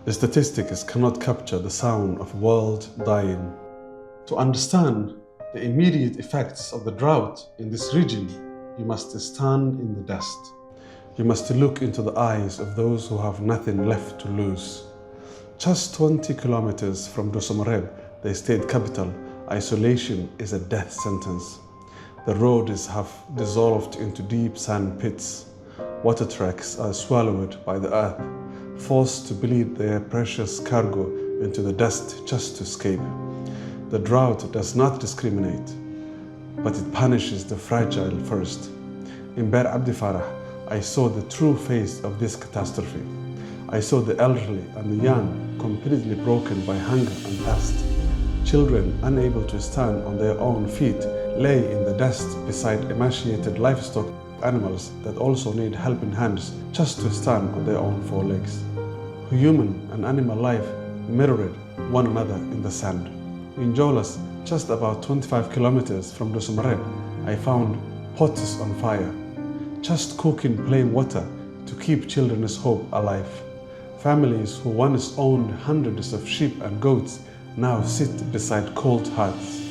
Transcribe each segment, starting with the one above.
The statistics cannot capture the sound of a world dying. To understand the immediate effects of the drought in this region, you must stand in the dust. You must look into the eyes of those who have nothing left to lose. Just 20 kilometers from Dosomareb, the state capital, isolation is a death sentence. The roads have dissolved into deep sand pits. Water tracks are swallowed by the earth, forced to bleed their precious cargo into the dust just to escape. The drought does not discriminate, but it punishes the fragile first. In Bir Abdi Farah, I saw the true face of this catastrophe. I saw the elderly and the young completely broken by hunger and thirst. Children unable to stand on their own feet lay in the dust beside emaciated livestock animals that also need helping hands just to stand on their own four legs. Human and animal life mirrored one another in the sand. In Jolas, just about 25 kilometers from Dosomareb, I found pots on fire, just cooking plain water to keep children's hope alive. Families who once owned hundreds of sheep and goats now sit beside cold hearts.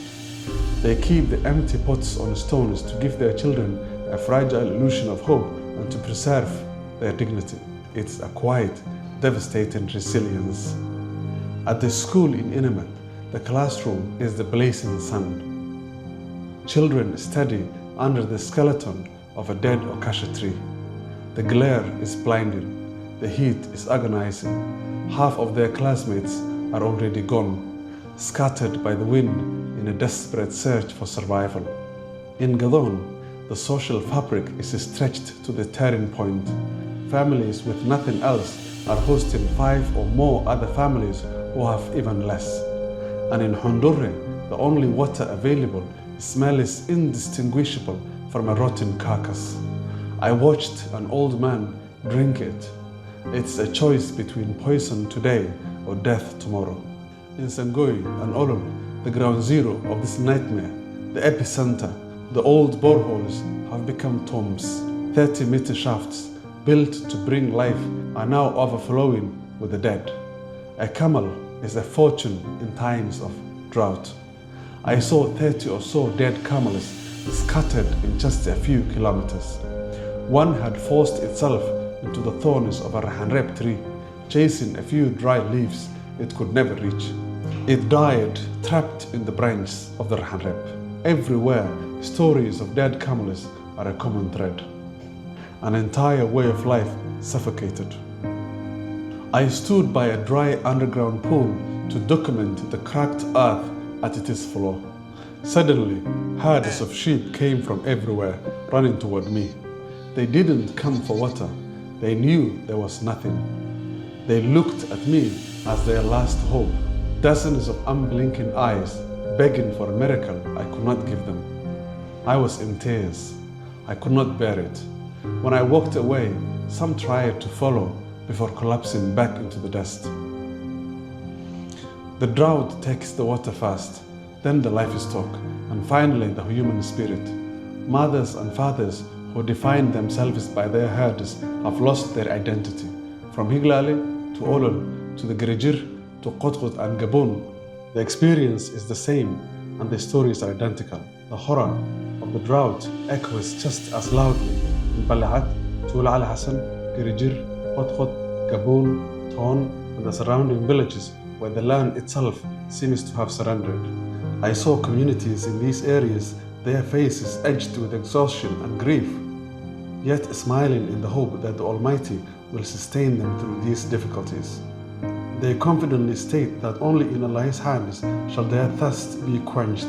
They keep the empty pots on stones to give their children a fragile illusion of hope and to preserve their dignity. It's a quiet, devastating resilience. At the school in Inamet, the classroom is the blazing sun. Children study under the skeleton of a dead acacia tree. The glare is blinding. The heat is agonizing. Half of their classmates are already gone, scattered by the wind in a desperate search for survival. In Gadon, the social fabric is stretched to the tearing point. Families with nothing else are hosting 5 or more other families who have even less. And in Hondurre, the only water available smells indistinguishable from a rotten carcass. I watched an old man drink it. It's a choice between poison today or death tomorrow. In Sangoy and Olol, the ground zero of this nightmare, the epicenter, the old boreholes have become tombs. 30-meter shafts built to bring life are now overflowing with the dead. A camel is a fortune in times of drought. I saw 30 or so dead camels scattered in just a few kilometers. One had forced itself into the thorns of a rahanreb tree, chasing a few dry leaves it could never reach. It died trapped in the branches of the rahanreb. Everywhere, stories of dead camels are a common thread. An entire way of life suffocated. I stood by a dry underground pool to document the cracked earth at its floor. Suddenly, herds of sheep came from everywhere, running toward me. They didn't come for water. They knew there was nothing. They looked at me as their last hope. Dozens of unblinking eyes begging for a miracle I could not give them. I was in tears. I could not bear it. When I walked away, some tried to follow before collapsing back into the dust. The drought takes the water first, then the livestock, and finally the human spirit. Mothers and fathers who define themselves by their herds have lost their identity. From Higlale to Olol to the Girijir to Qotqot and Gabon, the experience is the same and the stories are identical. The horror of the drought echoes just as loudly in Balahat, Tul Al Hassan, Girijir, Qotqot, Gabon, Ton, and the surrounding villages where the land itself seems to have surrendered. I saw communities in these areas, their faces edged with exhaustion and grief, yet smiling in the hope that the Almighty will sustain them through these difficulties. They confidently state that only in Allah's hands shall their thirst be quenched.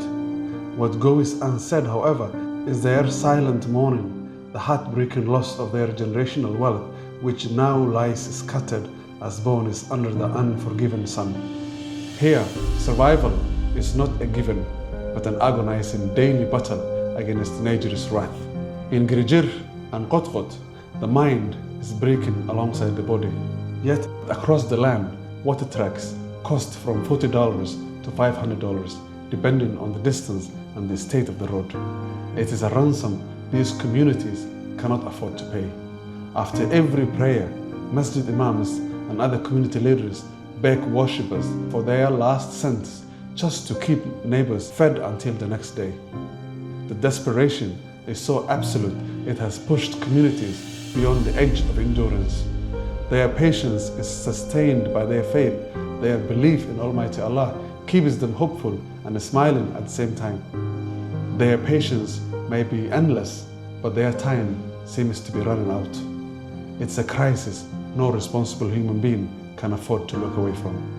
What goes unsaid, however, is their silent mourning, the heartbreaking loss of their generational wealth, which now lies scattered as bones under the unforgiving sun. Here, survival is not a given, but an agonizing daily battle against nature's wrath. In Girijir and Qotqot, the mind is breaking alongside the body. Yet, across the land, water tracks cost from $40 to $500, depending on the distance and the state of the road. It is a ransom these communities cannot afford to pay. After every prayer, masjid imams and other community leaders beg worshippers for their last cents just to keep neighbors fed until the next day. The desperation is so absolute, it has pushed communities beyond the edge of endurance. Their patience is sustained by their faith. Their belief in Almighty Allah keeps them hopeful and smiling at the same time. Their patience may be endless, but their time seems to be running out. It's a crisis no responsible human being can afford to look away from.